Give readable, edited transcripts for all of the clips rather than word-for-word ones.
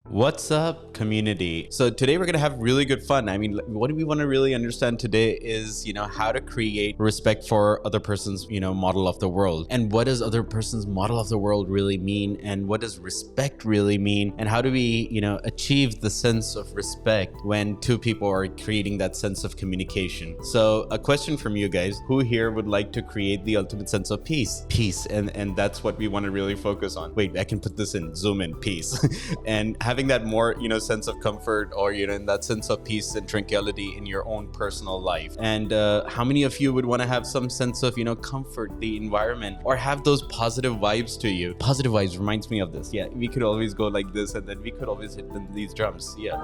What's up, community? So today we're gonna have really good fun. I mean, what we want to really understand today is, how to create respect for other person's, model of the world. And what does other person's model of the world really mean? And what does respect really mean? And how do we, achieve the sense of respect when two people are creating that sense of communication? So a question from you guys: who here would like to create the ultimate sense of peace? Peace, and that's what we want to really focus on. Wait, I can put this in, zoom in, peace. And having that more sense of comfort, or in that sense of peace and tranquility in your own personal life. And how many of you would want to have some sense of comfort, the environment, or have those positive vibes to you? Positive vibes reminds me of this. Yeah, we could always go like this, and then we could always hit these drums. Yeah,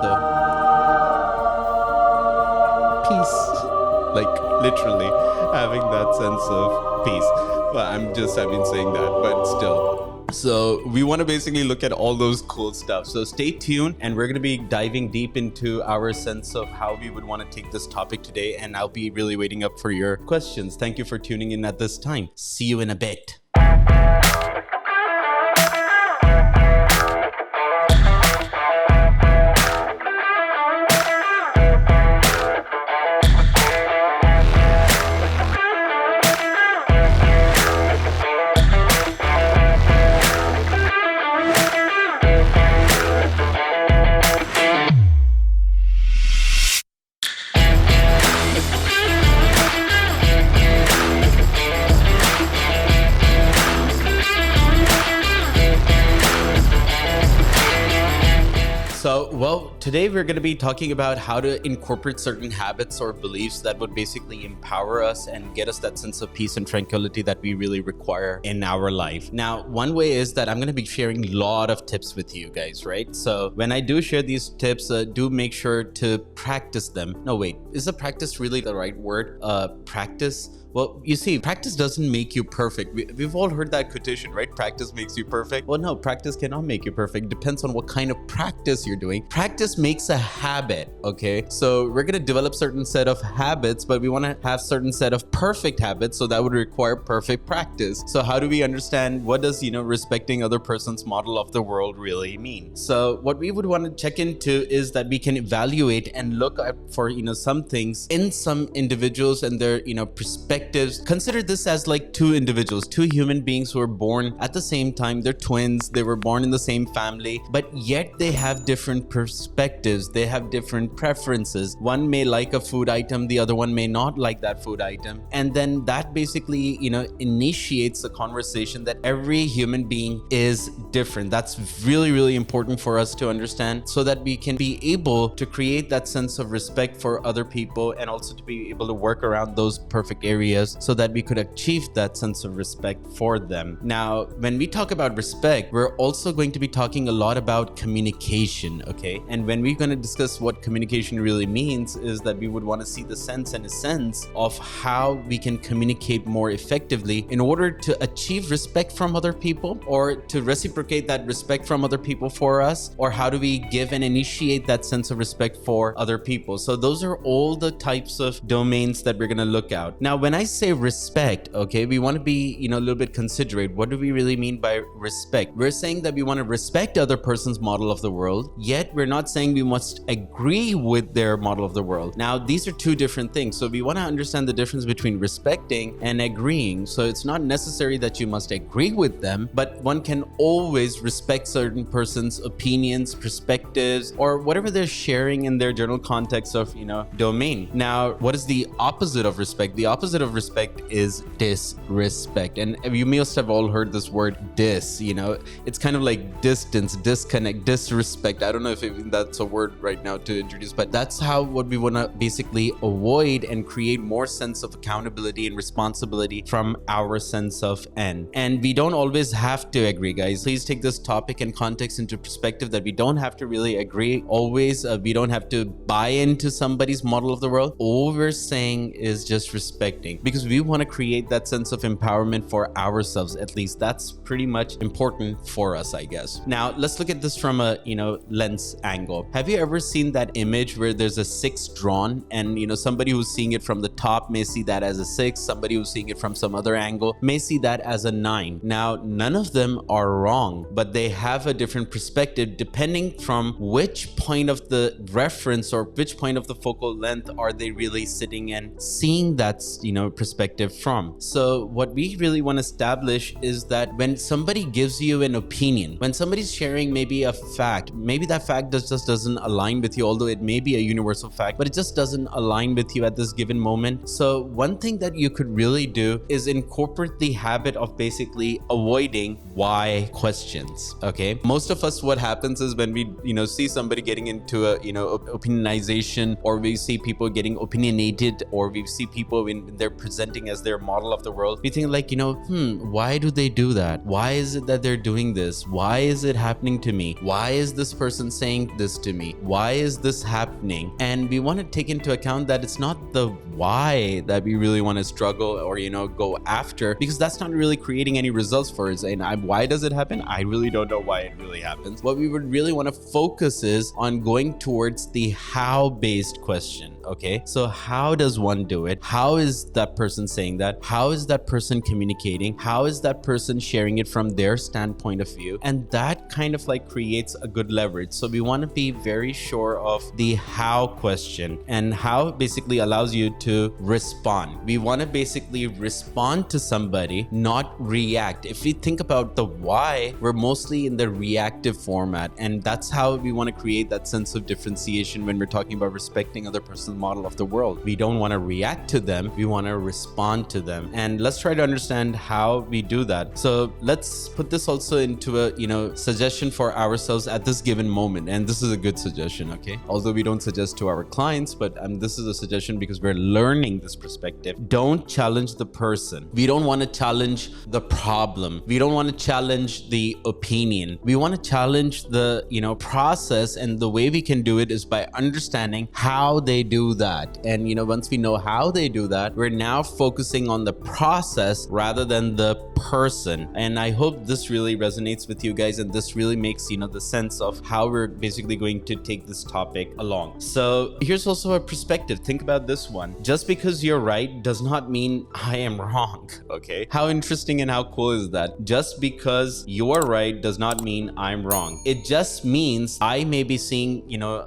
so peace, like literally having that sense of peace. Well, I've been saying that, but still. So we want to basically look at all those cool stuff. So stay tuned, and we're going to be diving deep into our sense of how we would want to take this topic today. And I'll be really waiting up for your questions. Thank you for tuning in at this time. See you in a bit. Today we're going to be talking about how to incorporate certain habits or beliefs that would basically empower us and get us that sense of peace and tranquility that we really require in our life. Now, one way is that I'm going to be sharing a lot of tips with you guys, right? So when I do share these tips, do make sure to practice them. No, wait, is the practice really the right word? Practice? Well, you see, practice doesn't make you perfect. We've all heard that quotation, right? Practice makes you perfect. Well, no, practice cannot make you perfect. Depends on what kind of practice you're doing. Practice makes a habit, okay? So we're going to develop certain set of habits, but we want to have certain set of perfect habits. So that would require perfect practice. So how do we understand what does, respecting other person's model of the world really mean? So what we would want to check into is that we can evaluate and look at for, some things in some individuals and their, perspective. Consider this as like two individuals, two human beings who were born at the same time. They're twins. They were born in the same family, but yet they have different perspectives. They have different preferences. One may like a food item, the other one may not like that food item. And then that basically, initiates the conversation that every human being is different. That's really, really important for us to understand so that we can be able to create that sense of respect for other people and also to be able to work around those perfect areas so that we could achieve that sense of respect for them. Now, when we talk about respect, we're also going to be talking a lot about communication, okay? And when we're going to discuss what communication really means is that we would want to see the sense and essence of how we can communicate more effectively in order to achieve respect from other people, or to reciprocate that respect from other people for us, or how do we give and initiate that sense of respect for other people. So those are all the types of domains that we're going to look at. Now, when I say respect, okay, we want to be, a little bit considerate. What do we really mean by respect? We're saying that we want to respect other person's model of the world, yet we're not saying we must agree with their model of the world. Now, these are two different things. So we want to understand the difference between respecting and agreeing. So it's not necessary that you must agree with them, but one can always respect certain person's opinions, perspectives, or whatever they're sharing in their general context of, domain. Now, what is the opposite of respect? The opposite of respect is disrespect. And you must have all heard this word dis, it's kind of like distance, disconnect, disrespect. I don't know if even that's a word right now to introduce, but that's what we want to basically avoid and create more sense of accountability and responsibility from our sense of N. And we don't always have to agree, guys. Please take this topic and context into perspective that we don't have to really agree always. We don't have to buy into somebody's model of the world. All we're saying is just respecting. because we want to create that sense of empowerment for ourselves. At least that's pretty much important for us, I guess. Now, let's look at this from a, lens angle. Have you ever seen that image where there's a 6 drawn and, somebody who's seeing it from the top may see that as a 6, somebody who's seeing it from some other angle may see that as a 9. Now, none of them are wrong, but they have a different perspective depending from which point of the reference or which point of the focal length are they really sitting and seeing that, perspective from. So what we really want to establish is that when somebody gives you an opinion, when somebody's sharing maybe a fact, maybe that fact just doesn't align with you, although it may be a universal fact, but it just doesn't align with you at this given moment. So one thing that you could really do is incorporate the habit of basically avoiding why questions. Okay, most of us, what happens is when we see somebody getting into a opinionization, or we see people getting opinionated, or we see people when they're presenting as their model of the world, we think like, why do they do that? Why is it that they're doing this? Why is it happening to me? Why is this person saying this to me? Why is this happening? And we want to take into account that it's not the why that we really want to struggle or go after, because that's not really creating any results for us. And why does it happen? I really don't know why it really happens. What we would really want to focus is on going towards the how based question. Okay, so how does one do it? How is that person saying that? How is that person communicating? How is that person sharing it from their standpoint of view? And that kind of like creates a good leverage. So we want to be very sure of the how question, and how basically allows you to respond. We want to basically respond to somebody, not react. If we think about the why, we're mostly in the reactive format, and that's how we want to create that sense of differentiation when we're talking about respecting other person's model of the world. We don't want to react to them, we want to respond to them. And let's try to understand how we do that. So let's put this also into a suggestion for ourselves at this given moment. And this is a good suggestion, okay? Although we don't suggest to our clients, but this is a suggestion because we're learning this perspective. Don't challenge the person. We don't want to challenge the problem. We don't want to challenge the opinion. We want to challenge the process, and the way we can do it is by understanding how they do that. And once we know how they do that, we're now focusing on the process rather than the person. And I hope this really resonates with you guys, and this really makes the sense of how we're basically going to take this topic along. So here's also a perspective. Think about this one. Just because you're right does not mean I am wrong. Okay, how interesting and how cool is that? Just because you're right does not mean I'm wrong. It just means I may be seeing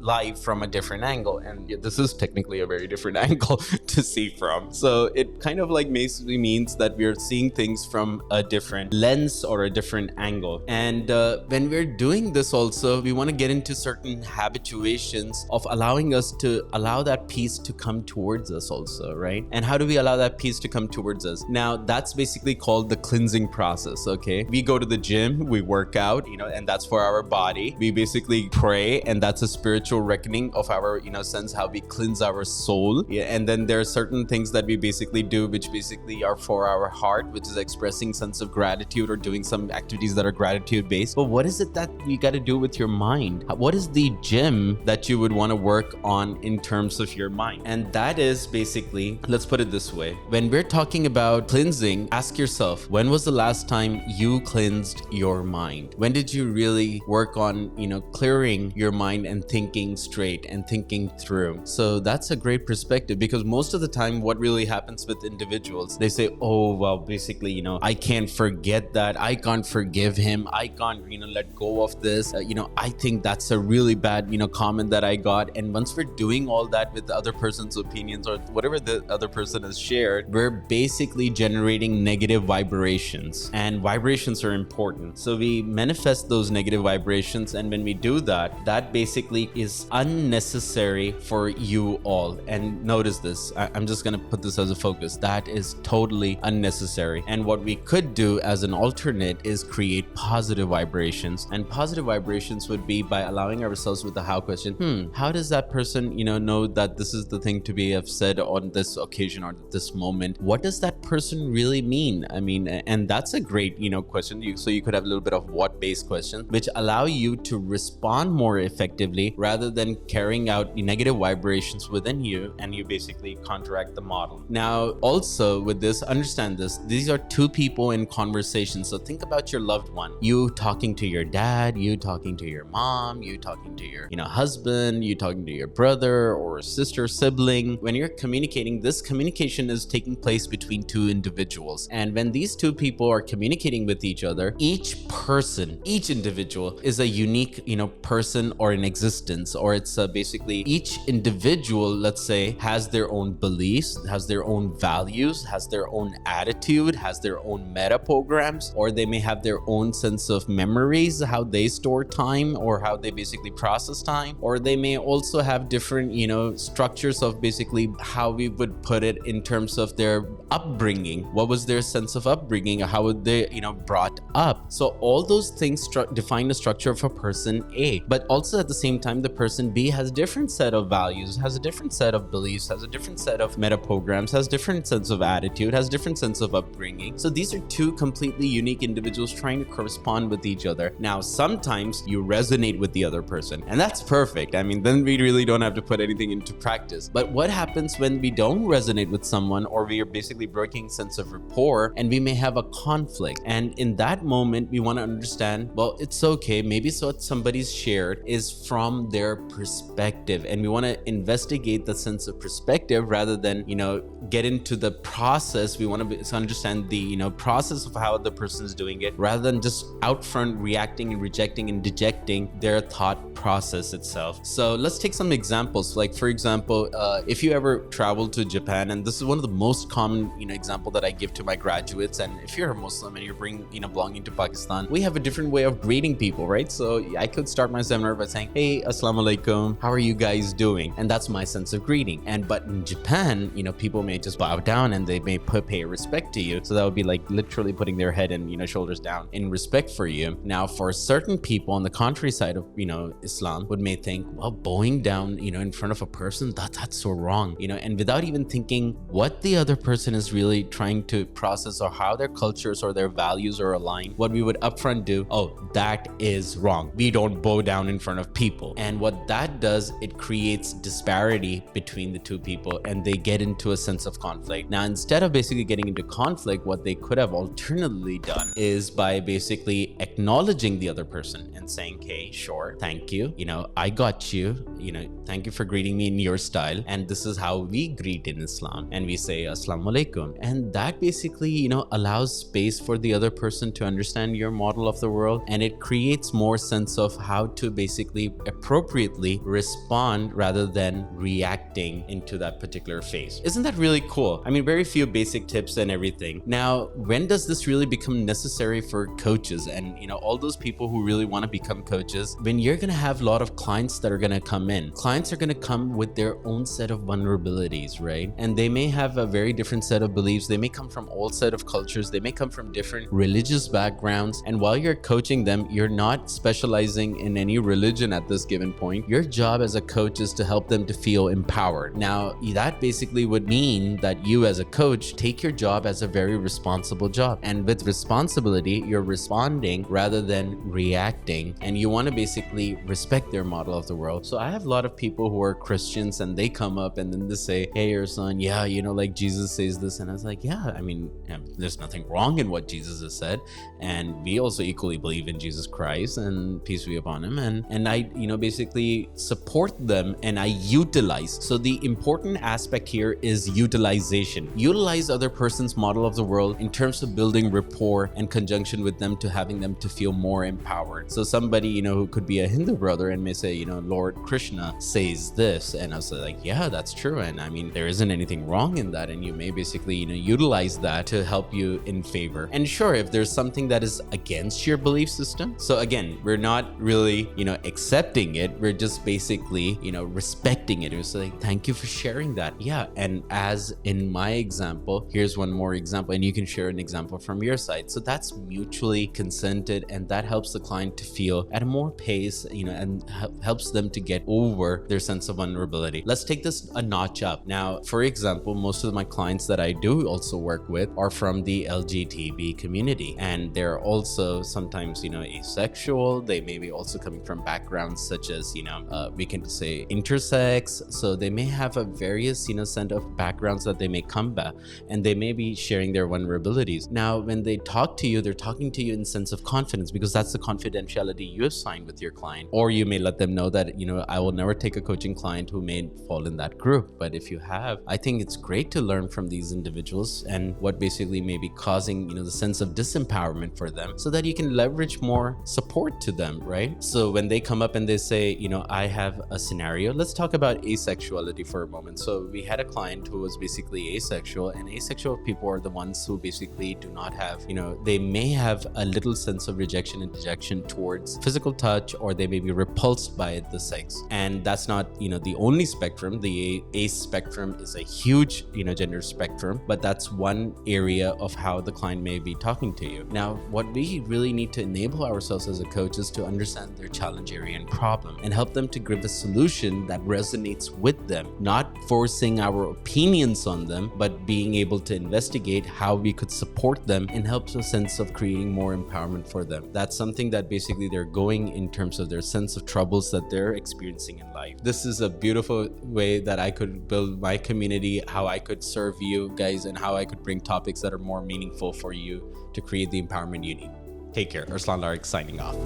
life from a different angle, and this is technically a very different angle to see from. So it kind of like basically means that we're seeing things from a different lens or a different angle. And when we're doing this also, we want to get into certain habituations of allowing us to allow that peace to come towards us also, right? And how do we allow that peace to come towards us? Now, that's basically called the cleansing process, okay? We go to the gym, we work out, and that's for our body. We basically pray, and that's a spiritual reckoning of our, sense how we cleanse our soul. Yeah, and then there are certain things that we basically do, which basically are for our heart, which is expressing sense of gratitude or doing some activities that are gratitude based. But what is it that you got to do with your mind? What is the gym that you would want to work on in terms of your mind? And that is basically, let's put it this way. When we're talking about cleansing, ask yourself, when was the last time you cleansed your mind? When did you really work on, clearing your mind and thinking straight and thinking through? So that's a great perspective, because most of the time what really happens with individuals, they say, oh, well, basically, I can't forget that. I can't forgive him. I can't, let go of this. I think that's a really bad, comment that I got. And once we're doing all that with the other person's opinions or whatever the other person has shared, we're basically generating negative vibrations, and vibrations are important. So we manifest those negative vibrations. And when we do that, that basically is unnecessary for you all. And notice this, I'm just going to put this as a focus. That is totally unnecessary. And what we could do as an alternate is create positive vibrations. And positive vibrations would be by allowing ourselves with the how question. How does that person, know that this is the thing to be have said on this occasion or this moment? What does that person really mean? I mean, and that's a great, question. So you could have a little bit of what-based questions, which allow you to respond more effectively rather than carrying out negative vibrations within you, and you basically counteract the model. Now, also with this, understand this, these are two people in conversation. So think about your loved one, you talking to your dad, you talking to your mom, you talking to your, husband, you talking to your brother or sister, sibling. When you're communicating, this communication is taking place between two individuals. And when these two people are communicating with each other, each individual is a unique, person or an existence, or it's basically each individual, let's say, has their own beliefs, has their own values, has their own attitude, has their own meta programs, or they may have their own sense of memories, how they store time or how they basically process time, or they may also have different, structures of basically how we would put it in terms of their upbringing. What was their sense of upbringing? How would they, brought up? So all those things define the structure of a person A, but also at the same time, the person B has a different set of values, has a different set of beliefs, has a different set of meta programs, has different sense of attitude, has different sense of upbringing. So these are two completely unique individuals trying to correspond with each other. Now, sometimes you resonate with the other person, and that's perfect. I mean, then we really don't have to put anything into practice. But what happens when we don't resonate with someone, or we are basically breaking sense of rapport, and we may have a conflict? And in that moment, we want to understand, well, it's okay. Maybe what somebody's shared is from their perspective, and we want to investigate the sense of perspective rather than, get into the process. We want to understand the, process of how the person is doing it, rather than just out front reacting and rejecting and dejecting their thought process itself. So let's take some examples. Like, for example, if you ever travel to Japan, and this is one of the most common, example that I give to my graduates, and if you're a Muslim and you're belonging to Pakistan, we have a different way of greeting people, right? So I could start my seminar by saying, hey, assalamu alaikum, how are you guys doing? And that's my sense of greeting. But in Japan, people may just bow down and they may pay respect to you. So that would be like literally putting their head and, shoulders down in respect for you. Now, for certain people on the contrary side of, Islam may think, well, bowing down, in front of a person, that's so wrong, and without even thinking what the other person is really trying to process or how their cultures or their values are aligned, what we would upfront do, that is wrong. We don't bow down in front of people. And what that does, it creates disparity between the two people, and they get into a sense of conflict. Now, instead of basically getting into conflict, what they could have alternatively done is by basically acknowledging the other person and saying, hey, sure, thank you, I got you, thank you for greeting me in your style, and this is how we greet in Islam, and we say assalamu alaikum. And that basically, allows space for the other person to understand your model of the world, and it creates more sense of how to basically appropriately respond rather than reacting into that particular phase. Isn't that really cool? I mean, very few basic tips and everything. Now, when does this really become necessary for coaches and, all those people who really want to become coaches? When you're going to have a lot of clients that are going to come in. Clients are going to come with their own set of vulnerabilities, right? And they may have a very different set of beliefs. They may come from all set of cultures. They may come from different religious backgrounds. And while you're coaching them, you're not specializing in any religion at this given point. Your job as a coach is to help them to feel empowered. Now, that basically would mean that you as a coach take your job as a very responsible job. And with responsibility, you're responding rather than reacting. And you want to basically respect their model of the world. So I have a lot of people who are Christians, and they come up and then they say, hey, Arslan, yeah, like Jesus says this. And I was like, yeah, I mean, there's nothing wrong in what Jesus has said. And we also equally believe in Jesus Christ, and peace be upon him. And I, basically support them, and I utilize. So the important aspect here is utilization. Utilize other person's model of the world in terms of building rapport and conjunction with them to having them to feel more empowered. So somebody, who could be a Hindu brother and may say, Lord Krishna says this. And I was like, yeah, that's true. And I mean, there isn't anything wrong in that. And you may basically, utilize that to help you in favor. And sure, if there's something that is against your belief system. So again, we're not really, accepting it. We're just basically, respecting it. It was like, thank you for sharing that. Yeah. And as in my example, here's one more example, and you can share share an example from your side. So that's mutually consented, and that helps the client to feel at a more pace, and helps them to get over their sense of vulnerability. Let's take this a notch up. Now, for example, most of my clients that I do also work with are from the LGTB community, and they're also sometimes, asexual. They may be also coming from backgrounds such as, we can say intersex. So they may have a various, set of backgrounds that they may come back, and they may be sharing their vulnerabilities. Now, when they talk to you, they're talking to you in sense of confidence, because that's the confidentiality you have signed with your client. Or you may let them know that, I will never take a coaching client who may fall in that group. But if you have, I think it's great to learn from these individuals and what basically may be causing, the sense of disempowerment for them, so that you can leverage more support to them, right? So when they come up and they say, I have a scenario, let's talk about asexuality for a moment. So we had a client who was basically asexual, and asexual people are the ones who basically do not have, they may have a little sense of rejection and dejection towards physical touch, or they may be repulsed by the sex. And that's not, the only spectrum. The ace spectrum is a huge, gender spectrum, but that's one area of how the client may be talking to you. Now, what we really need to enable ourselves as a coach is to understand their challenge area and problem, and help them to give a solution that resonates with them, not forcing our opinions on them, but being able to investigate how we could support them and help a sense of creating more empowerment for them. That's something that basically they're going in terms of their sense of troubles that they're experiencing in life. This is a beautiful way that I could build my community, how I could serve you guys, and how I could bring topics that are more meaningful for you to create the empowerment you need. Take care. Arslan Larik signing off.